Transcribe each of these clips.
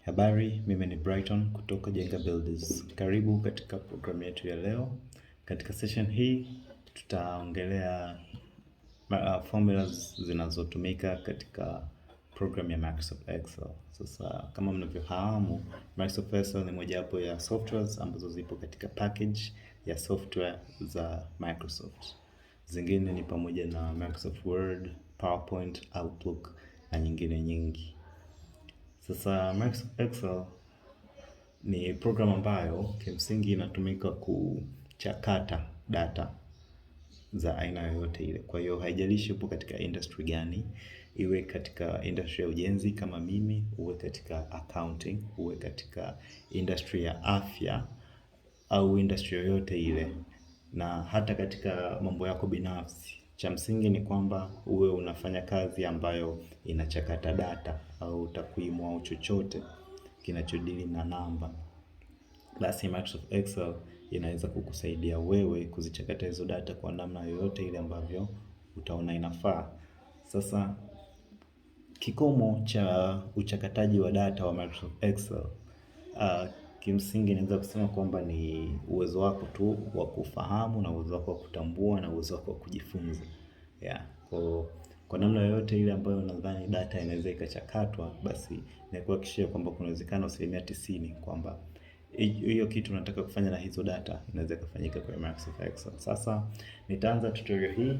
Habari, mimi ni Brighton kutoka Jenga Builders. Karibu katika programu yetu ya leo. Katika session hii tutaongelea formulas zinazotumika katika program ya Microsoft Excel. Sasa kama mnavyofahamu, Microsoft Excel ni mojawapo ya softwares ambazo zipo katika package ya software za Microsoft. Zingine ni pamoja na Microsoft Word, PowerPoint, Outlook na nyingine nyingi. Sasa Microsoft Excel ni program ambayo kimsingi inatumika kuchakata data za aina yoyote ile. Kwa hiyo haijalishi upo katika industry gani, iwe katika industry ya ujenzi kama mimi, uwe katika accounting, uwe katika industry ya afya au industry yoyote ile, na hata katika mambo yako binafsi. Cha msingi ni kwamba uwe unafanya kazi ambayo inachakata data au takwimu au chochote kinachodili na namba, basi Microsoft Excel inaweza kukusaidia wewe kuzichakata hizo data kwa namna yoyote ile ambavyo utaona inafaa. Sasa kikomo cha uchakataji wa data wa Microsoft Excel, kimsingi naweza kusema kwamba ni uwezo wako tu wa kufahamu na uwezo wako wa kutambua na uwezo wako wa kujifunza. Kwa namna yoyote ile ambayo nadhani data inaweza ikachakatwa, basi nakuhakikishia kwamba kuna uwezekano 90% kwamba hiyo kitu unataka kufanya na hizo data inaweza kufanyika kwa Microsoft Excel. Sasa nitaanza tutorial hii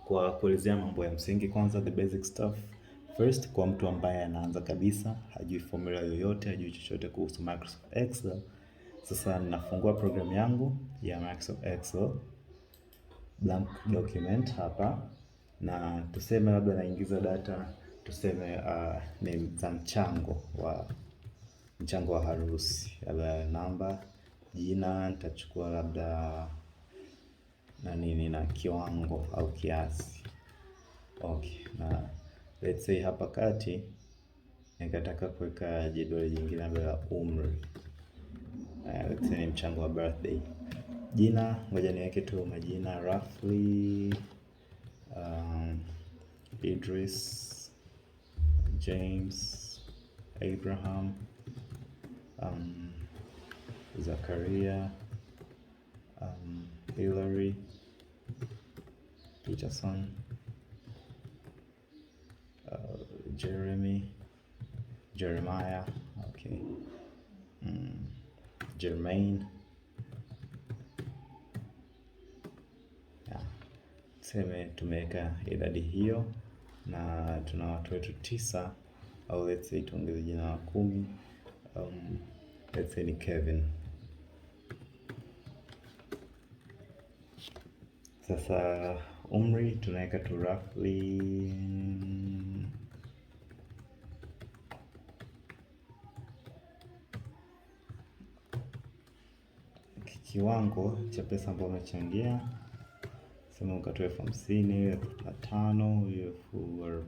kwa kuelezea mambo ya msingi kwanza, the basic stuff first, kwa mtu ambaye anaanza kabisa, hajui formula yoyote, hajui chochote kuhusu Microsoft Excel. Sasa ninafungua programu yangu ya Microsoft Excel, blank document hapa, na tuseme labda naingiza data, tuseme ni za mchango wa harusi, labda namba, jina, nitachukua labda na kiwango au kiasi. Okay, na let's say hapa kati nikataka kuweka jedwali jingine labda la umri. Let's say ni mchango wa birthday. Jina, ngoja niweke tu majina roughly, Idris, James, Abraham, Zakaria, Hillary, Peterson, Jeremiah, okay, Jermaine. Tuseme tumeweka idadi hiyo na tuna watu wetu 9, au let's say tuongeze jina la 10. Let's say ni Kevin. Sasa umri tunaweka tu roughly kiwango cha pesa ambayo umechangia, sema ukatoa 50,000, 5,000,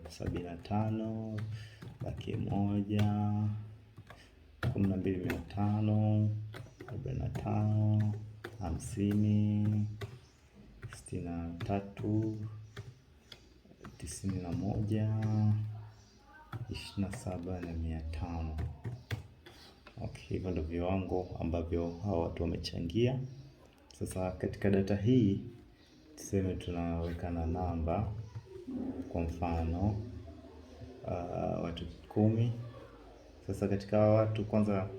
75,000, 100,000, 12,500, 45, 50, 63, 91, 27 na 500. Okay, hivyo ndio viwango ambavyo hao watu wamechangia. Sasa katika data hii tuseme tunaweka na namba, kwa mfano watu 10. Sasa katika watu kwanza,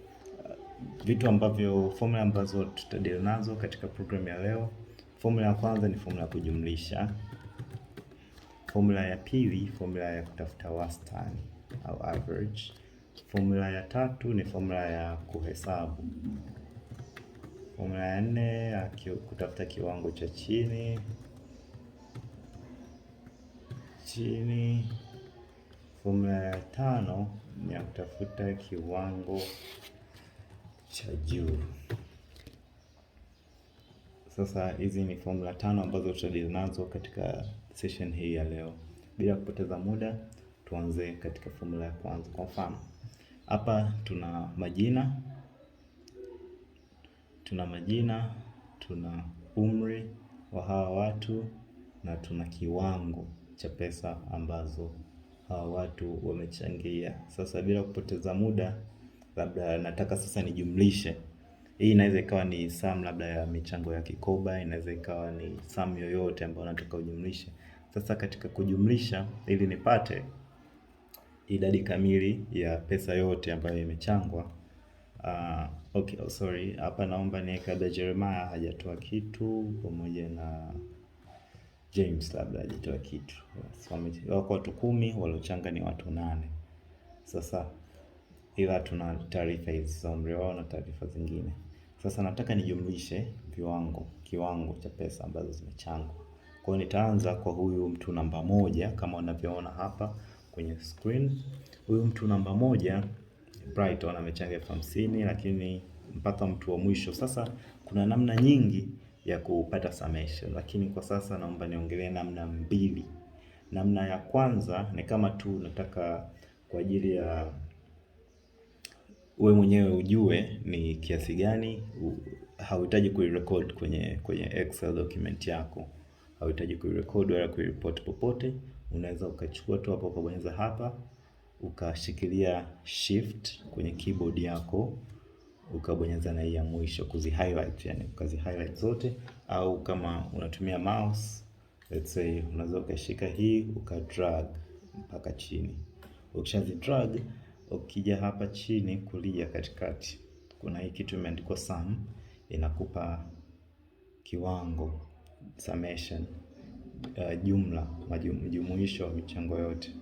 vitu ambavyo formula ambazo tutadili nazo katika program ya leo. Formula ya kwanza ni formula ya kujumlisha. Formula ya pili, formula ya kutafuta wastani au average. Formula ya tatu ni formula ya kuhesabu. Formula ya 4 ya kutafuta kiwango cha chini. Formula ya 5 ni ya kutafuta kiwango cha juu. Sasa hizi ni formula 5 ambazo tutadili nazo katika session hii ya leo. Bila kupoteza muda, tuanze katika formula ya kwanza. Kwa mfano, hapa tuna majina, tuna umri wa hawa watu, na tuna kiwango cha pesa ambazo watu wamechangia. Sasa bila kupoteza muda, labda nataka sasa nijumlishe. Hii inaweza ikawa ni sum labda ya michango ya kikoba, inaweza ikawa ni sum yoyote ambayo nataka ujumlishe. Sasa katika kujumlisha, ili nipate idadi kamili ya pesa yote ambayo imechangwa. Okay, sorry, hapa naomba niweke labda Jeremiah hajatoa kitu pamoja na James labda hajatoa kitu. Wako watu 10, waliochanga ni watu 8. Sasa ila tuna taarifa hizi za umri wao na taarifa zingine. Sasa nataka nijumlishe kiwango cha pesa ambazo zimechangwa. Kwa hiyo nitaanza kwa huyu mtu namba 1 kama unavyoona hapa kwenye screen. Huyu mtu namba 1 Brighton amechanga 50,000, lakini mpaka mtu wa mwisho. Sasa kuna namna nyingi ya kupata summation, lakini kwa sasa naomba niongelee namna 2. Namna ya kwanza ni kama tu nataka kwa ajili ya wewe mwenyewe ujue ni kiasi gani, hauhitaji kuirecord kwenye Excel document yako. Hauhitaji kuirecord wala kuireport popote. Unaweza ukachukua tu hapo ukabonyeza hapa, ukashikilia shift kwenye keyboard yako, ukabonyeza na hii ya mwisho kuzi highlight, yani ukazi highlight zote, au kama unatumia mouse, let's say unaweza ukashika hii ukadrag mpaka chini. Ukishazi drag, ukija hapa chini kulia katikati, kuna hii kitu imeandikwa sum, inakupa kiwango, summation, jumla, mjumuisho wa michango yote,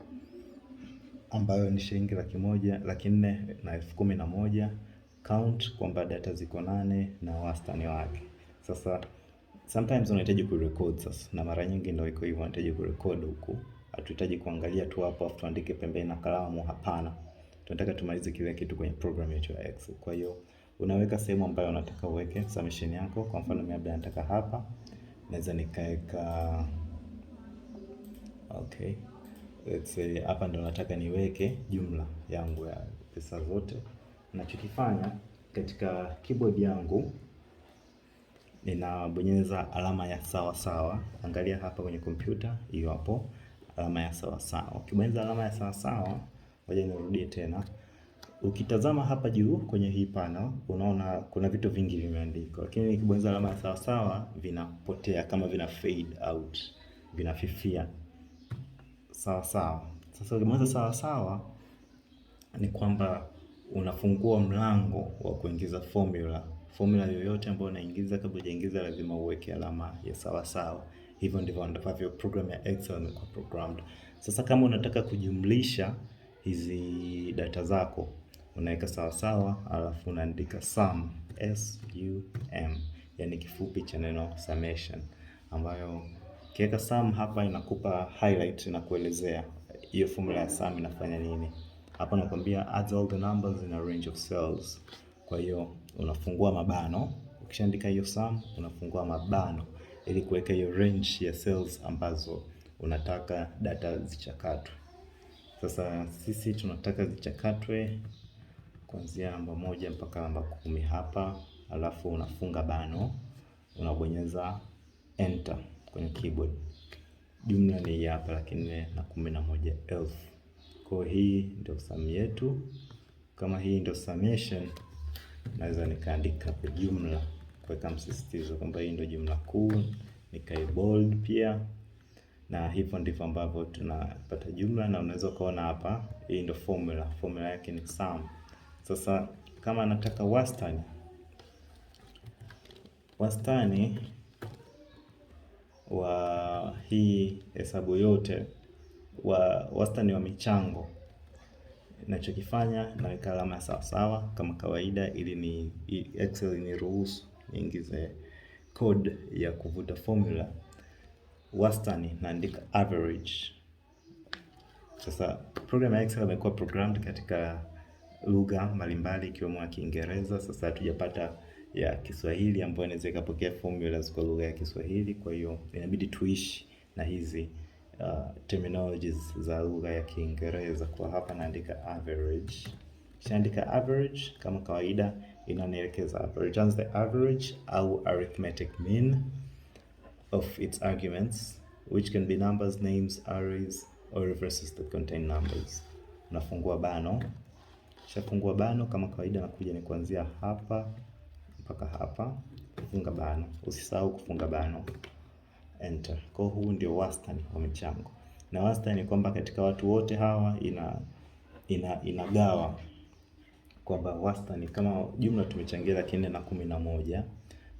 ambayo ni shilingi 1,411,011. Count kwamba data ziko 8 na wastani wake. Sasa sometimes unahitaji kurecord sasa, na mara nyingi ndio iko hivyo, unahitaji kurecord huku. Hatuhitaji kuangalia tu hapo afu tuandike pembeni na kalamu, hapana. Tunataka tumalize kile kitu kwenye program yetu ya Excel. Kwa hiyo unaweka sehemu ambayo unataka uweke summation yako. Kwa mfano mimi nataka hapa, naweza nikaweka okay, let's say hapa ndo nataka niweke jumla yangu ya pesa zote. Ninachokifanya katika keyboard yangu, ninabonyeza alama ya sawa sawa. Angalia hapa kwenye kompyuta hiyo hapo, alama ya sawa sawa. Ukibonyeza alama ya sawa sawa, ngoja nirudie tena. Ukitazama hapa juu kwenye hii panel, unaona kuna vitu vingi vimeandikwa, lakini nikibonyeza alama ya sawa sawa vinapotea, kama vina fade out, vinafifia. Sawa sawa. Sasa ukibonyeza sawa sawa ni kwamba unafungua mlango wa kuingiza formula yoyote ambayo unaingiza. Kabla hujaingiza lazima uweke alama ya sawa sawa. Hivyo ndivyo ambavyo program ya Excel imekuwa programmed. Sasa kama unataka kujumlisha hizi data zako, unaweka sawa sawa, alafu unaandika sum, S-U-M, yani kifupi cha neno summation, ambayo kiweka sum hapa inakupa highlight na kuelezea hiyo formula ya sum inafanya nini. Hapa nakwambia adds all the numbers in a range of cells. Kwa hiyo unafungua mabano, ukishaandika hiyo sum unafungua mabano ili kuweka hiyo range ya cells ambazo unataka data zichakatwe. Sasa sisi tunataka zichakatwe kuanzia namba 1 mpaka namba 10 hapa, alafu unafunga bano, unabonyeza enter kwenye keyboard. Jumla ni hapa 411,000. Kwa hii ndio sum yetu. Kama hii ndio summation, naweza nikaandika kwa jumla, kuweka msisitizo kwamba hii ndio jumla kuu, nikai bold pia. Na hivyo ndivyo ambavyo tunapata jumla, na unaweza kuona hapa hii ndio formula yake ni sum. Sasa kama nataka wastani wa hii hesabu yote, wastani wa michango, ninachokifanya naweka alama sawa sawa kama kawaida, ili ni Excel niruhusu niingize code ya kuvuta formula. Wastani naandika average. Sasa program ya Excel imekuwa programmed katika lugha mbalimbali ikiwemo ya Kiingereza. Sasa hatujapata ya Kiswahili ambayo inaweza ikapokea formulas kwa lugha ya Kiswahili. Kwa hiyo inabidi tuishi na hizi terminologies za lugha ya Kiingereza. Kwa hapa naandika average. Kishaandika average kama kawaida, inanielekeza hapa returns the average au arithmetic mean of its arguments, which can be numbers, names, arrays, or references that contain numbers. Unafungua bano. Shafungua bano kama kawaida, nakuja ni kuanzia hapa mpaka hapa, funga bano. Usisahau kufunga bano, enter. Kwa huu ndio wastani wa michango. Na wastani ni kwamba katika watu wote hawa inagawa kwamba wastani kama jumla tumechangia 411,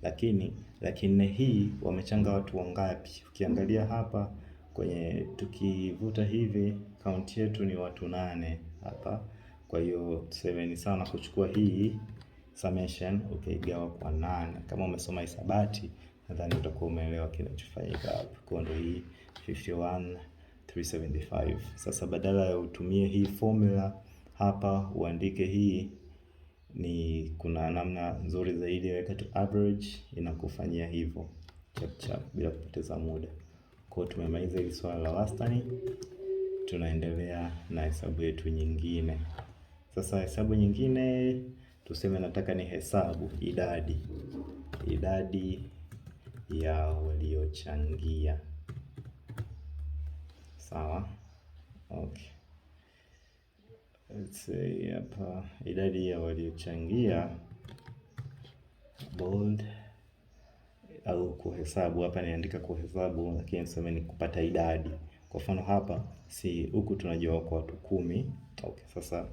lakini 400 hii wamechanga watu wangapi? Ukiangalia hapa kwenye, tukivuta hivi, count yetu ni watu 8 hapa. Kwa hiyo tuseme ni sana kuchukua hii summation ukaigawa kwa 8. Kama umesoma hisabati nadhani utakuwa umeelewa kinachofanyika hapa. Kwa ndio hii 51375. Sasa badala ya utumie hii formula hapa uandike hii, ni kuna namna nzuri zaidi, weka tu average, inakufanyia hivyo chap chap bila kupoteza muda. Kwa tumemaliza hili swala la wastani, tunaendelea na hesabu yetu nyingine. Sasa hesabu nyingine tuseme nataka ni hesabu idadi ya waliochangia. Sawa? Okay. Let's say hapa idadi ya waliochangia bold au kuhesabu. Hapa niandika kuhesabu, lakini niseme ni kupata idadi. Kwa mfano hapa si huku tunajua kwa watu 10. Okay, sasa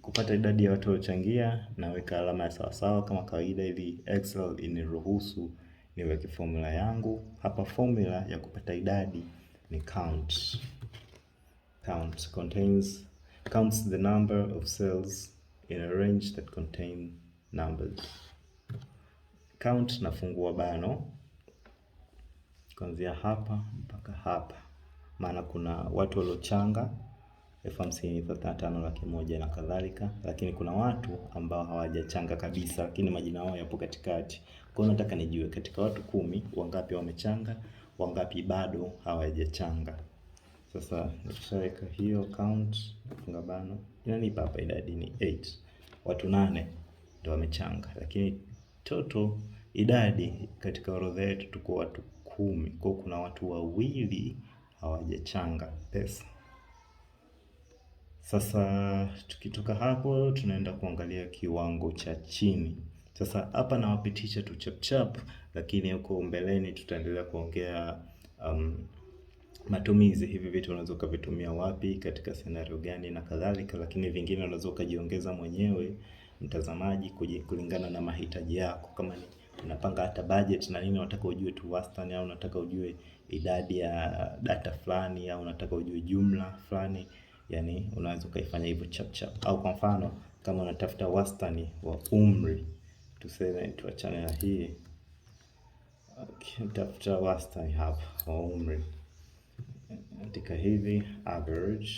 kupata idadi ya watu waliochangia naweka alama ya sawasawa kama kawaida, ili Excel iniruhusu niweke formula yangu. Hapa formula ya kupata idadi ni count. Count counts the number of cells in a range that contain numbers. Count nafungua bano kuanzia hapa mpaka hapa, maana kuna watu waliochanga 50,035,100,000 na kadhalika, lakini kuna watu ambao hawajachanga kabisa, lakini majina yao yapo katikati. Kwa hiyo nataka nijue katika watu 10 wangapi wamechanga, wangapi bado hawajachanga. Sasa nikishaweka hiyo count, funga bano, inanipa hapa idadi ni 8. Watu 8 ndio wamechanga, lakini total idadi katika orodha yetu tuko watu 10. Kwa hiyo kuna watu 2 hawajachanga pesa. Sasa tukitoka hapo tunaenda kuangalia kiwango cha chini. Sasa hapa nawapitisha tu chap chap, lakini huko mbeleni tutaendelea kuongea matumizi. Hivi vitu unaweza kuvitumia wapi, katika scenario gani na kadhalika, lakini vingine unaweza kujiongeza mwenyewe mtazamaji kulingana na mahitaji yako. Kama ni unapanga hata budget na nini, unataka ujue tu wastani, au unataka ujue idadi ya data fulani, au unataka ujue jumla fulani, yani unaweza kaifanya hivyo chap chap. Au kwa mfano kama unatafuta wastani wa umri, tuseme tuachane na hii. Okay, tafuta wastani hapa wa umri, andika hivi average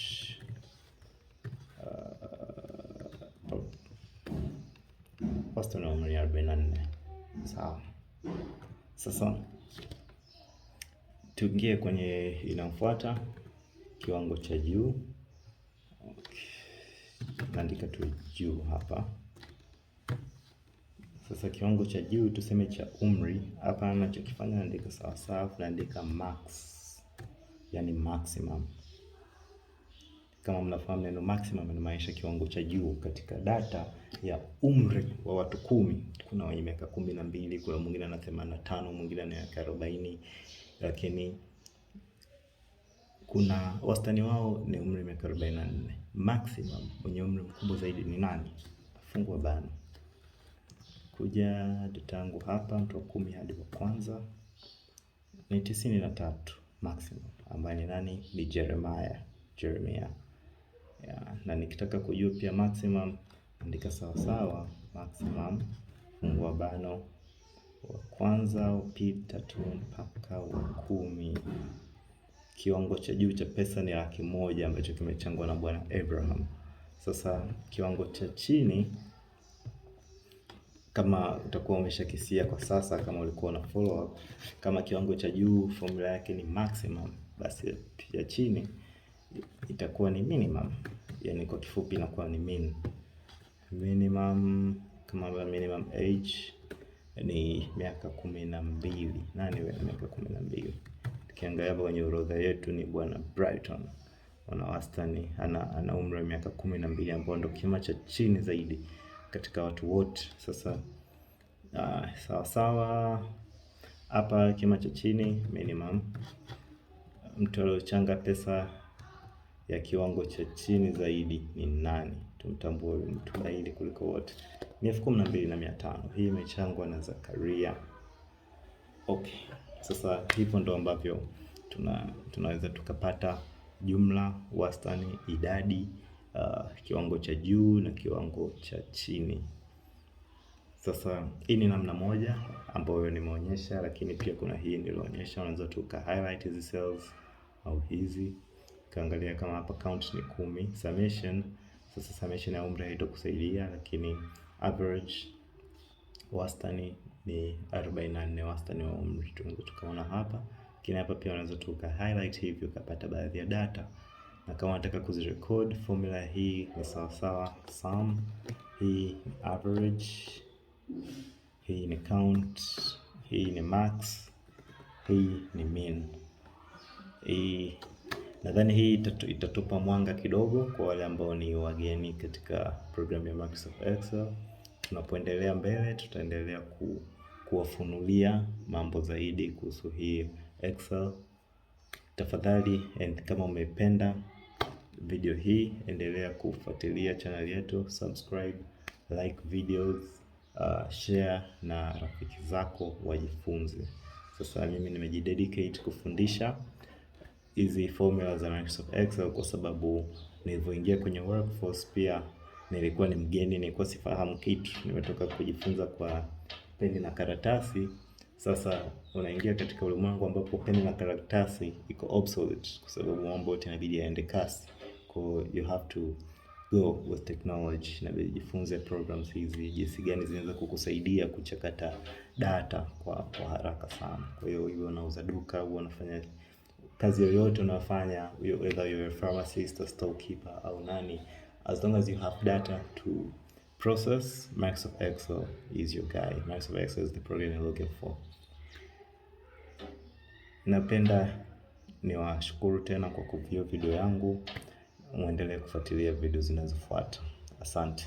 wastani wa umri 44. Sawa. Sasa tuingie kwenye inayofuata, kiwango cha juu. Okay. Naandika tu juu hapa. Sasa kiwango cha juu tuseme cha umri, hapa ninachokifanya naandika sawa sawa, naandika max, yani maximum. Kama mnafahamu neno maximum inamaanisha kiwango cha juu katika data ya umri wa watu 10. Kuna wenye miaka 12, kuna mwingine ana 85, mwingine ana miaka 40, lakini kuna wastani wao ni umri miaka 44. Maximum mwenye umri mkubwa zaidi ni nani? Fungua bano. Kuja data yangu hapa, mtu wa 10 hadi wa kwanza ni 93 maximum, ambaye ni nani? Ni Jeremiah. Yeah. Na nikitaka kujua pia maximum, andika sawa sawa maximum, fungua bano, wa kwanza, wa pili, tatu mpaka wa 10. Kiwango cha juu cha pesa ni 100,000 ambacho kimechangwa na bwana Abraham. Sasa kiwango cha chini, kama utakuwa umeshakisia kwa sasa, kama ulikuwa na follow up, kama kiwango cha juu formula yake ni maximum, basi pia chini itakuwa ni minimum. Yani kwa kifupi inakuwa ni minimum. Kama minimum age ni miaka 12. Nani wewe miaka 12? ukiangalia hapa kwenye orodha yetu ni bwana Brighton, wana Wastani, ana umri wa miaka 12, ambao ndio kima cha chini zaidi katika watu wote. Sasa sawa hapa kima cha chini minimum, mtu aliochanga pesa ya kiwango cha chini zaidi ni nani? Tumtambue mtu zaidi kuliko wote, ni 12,500. Hii imechangwa na Zakaria. Okay, sasa hivyo ndo ambavyo tunaweza tukapata jumla, wastani, idadi, kiwango cha juu na kiwango cha chini. Sasa hii ni namna moja ambayo nimeonyesha, lakini pia kuna hii nilionyesha. Unaweza tuka highlight hizi cells au hizi kaangalia kama hapa count ni 10, summation. Sasa summation ya umri haitokusaidia, lakini average, wastani ni 44, wastani wa umri tunaweza tukaona hapa. Lakini hapa pia unaweza tuka highlight hivi ukapata baadhi ya data, na kama unataka kuzirecord, formula hii ni sawa sum, hii ni average, hii ni count, hii ni max, hii ni mean. Hii nadhani hii itatupa mwanga kidogo kwa wale ambao ni wageni katika programu ya Microsoft Excel. Tunapoendelea mbele, tutaendelea kuwafunulia mambo zaidi kuhusu hii Excel. Tafadhali, kama umependa video hii, endelea kufuatilia channel yetu, subscribe, like videos, share na rafiki zako wajifunze. Sasa mimi nimejidedicate kufundisha hizi formula za Microsoft Excel kwa sababu nilivyoingia kwenye workforce pia nilikuwa ni mgeni, nilikuwa sifahamu kitu, nimetoka kujifunza kwa peni na karatasi. Sasa unaingia katika ulimwengu ambapo peni na karatasi iko obsolete kwa sababu mambo yote inabidi yaende kasi. Kwa you have to go with technology, na jifunze programs hizi jinsi gani zinaweza kukusaidia kuchakata data kwa haraka sana. Kwa hiyo hiyo unauza duka au unafanya kazi yoyote unafanya, whether you're a pharmacist, a storekeeper au nani, as long as you have data to process, Microsoft Excel is your guy. Microsoft Excel is the program you're looking for. Napenda niwashukuru tena kwa kuview video yangu. Muendelee kufuatilia video zinazofuata. Asante.